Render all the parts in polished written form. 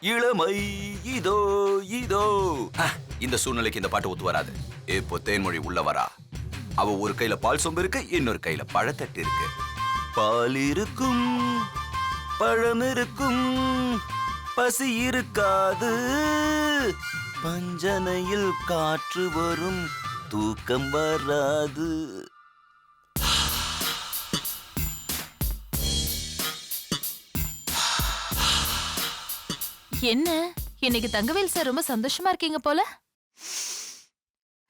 இளமை இதோ இதோ. இந்த சூழ்நிலைக்கு இந்த பாட்டு ஒத்து வராது. இப்போ தேன்மொழி உள்ள வரா. அவ ஒரு கையில பால் சொம்பு இருக்கு, இன்னொரு கையில பழத்தட்டு இருக்கு. பால் இருக்கும், பழம் இருக்கும், பசி இருக்காது. பஞ்சனையில் காற்று வரும், தூக்கம் வராது. என்ன இன்னைக்கு தங்கவேல் சார் ரொம்ப சந்தோஷமா இருக்கீங்க போல.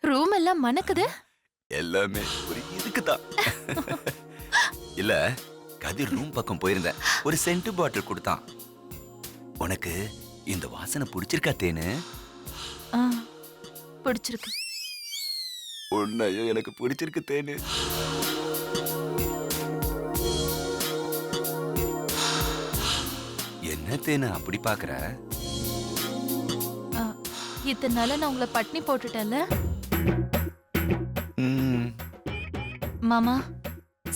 ரூம் எல்லாம் மணக்குது. எல்லாமே ஒரு இதுக்குதான். இல்ல, கதிர் ரூம் பக்கம் போயிருந்தேன். ஒரு சென்ட் பாட்டில் கொடுத்தான். உனக்கு இந்த வாசனை பிடிச்சிருக்கா தேனு? பிடிச்சிருக்கு. உன்னையும் எனக்கு பிடிச்சிருக்கு தேனு. என்ன தேனு அப்படி பாக்குற? இத்தனை நாள நான் உங்களை பட்னி போட்டுட்டேன்ல மாமா.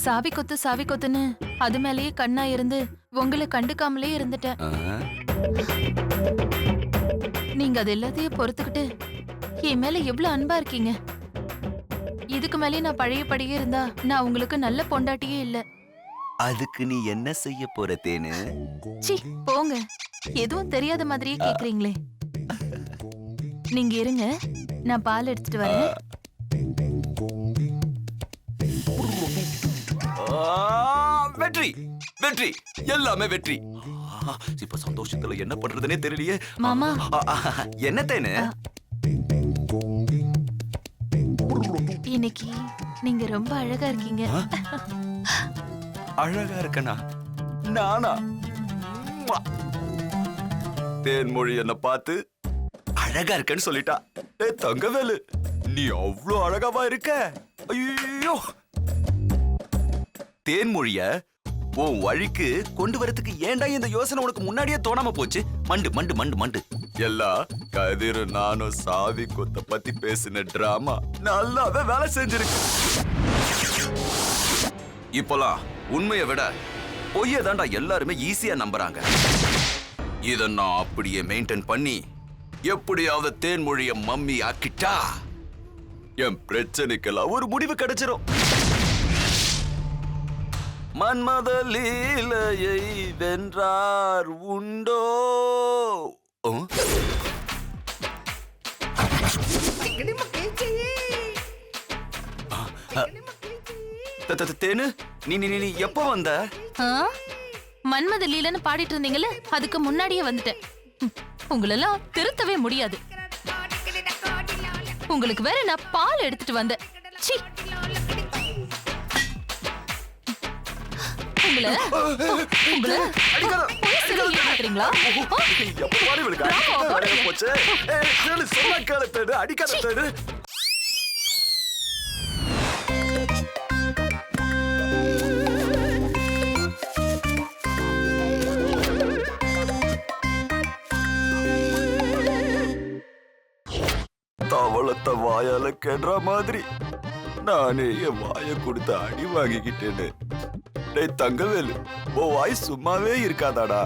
சாவி கொத்துன்னு அது மேலேயே கண்ணா இருந்து உங்களை கண்டுக்காமலே இருந்துட்டேன். நீங்க அது எல்லாத்தையும் பொறுத்துக்கிட்டு என் மேல எவ்வளவு அன்பா இருக்கீங்க. இதுக்கு மேலே நான் பழையபடியே இருந்தா நான் உங்களுக்கு நல்ல பொண்டாட்டியே இல்ல. அதுக்கு நீ என்ன செய்ய போற தேனு? சி போங்க, எதுவும் தெரியாத மாதிரியே கேக்குறீங்களே. நீங்க இருங்க, நான் பால் எடுத்துட்டு வரேன். வெற்றி வெற்றி, எல்லாமே வெற்றி. இப்ப சந்தோஷத்துல என்ன பண்றதுனே தெரியலையே. மாமா என்ன தேனு? இன்னைக்கு நீங்க ரொம்ப அழகா இருக்கீங்க. அழகா இருக்கனா? நானா? தேன்மொழி என்ன பார்த்து அழகா இருக்கன்னு சொல்லிட்டா. தங்கவேலு, நீ அவ்வளவு அழகாவா இருக்க. ஐயோ, தேன்மொழிய உன் வழிக்கு கொண்டு வரதுக்கு ஏன்டா இந்த யோசனை உனக்கு முன்னாடியே தோணாம போச்சு? மண்டு மண்டு மண்டு மண்டு. எல்லாம் கதிர் நானும் சாவி கொத்த பத்தி பேசின டிராமா நல்லாவே வேலை செஞ்சிருக்கு. இப்போலாம் உண்மையை விட பொய்ய தாண்டா எல்லாருமே ஈஸியா நம்புறாங்க. இத நான் அப்படியே மெயின்டைன் பண்ணி எப்படியாவது தேன்மொழிய மம்மி ஆக்கிட்டா என் பிரச்சனைக்கெல்லாம் ஒரு முடிவு கிடைச்சிரும். மன்மத லீலையை வென்றார் உண்டோ? தேனு, நீ எப்ப வந்த? மன்மத லீலன்னு பாடிட்டு இருந்தீங்கல்ல, அதுக்கு முன்னாடியே வந்துட்டேன். உங்களெல்லாம் திருத்தவே முடியாது. உங்களுக்கு வேற நான் பால் எடுத்துட்டு வந்தேன். தவளத்தை வாயால கெடுற மாதிரி நானே என் வாய கொடுத்து அடி வாங்கிக்கிட்டேன்னு. தங்கவேலு, உன் வாய் சும்மாவே இருக்காதாடா.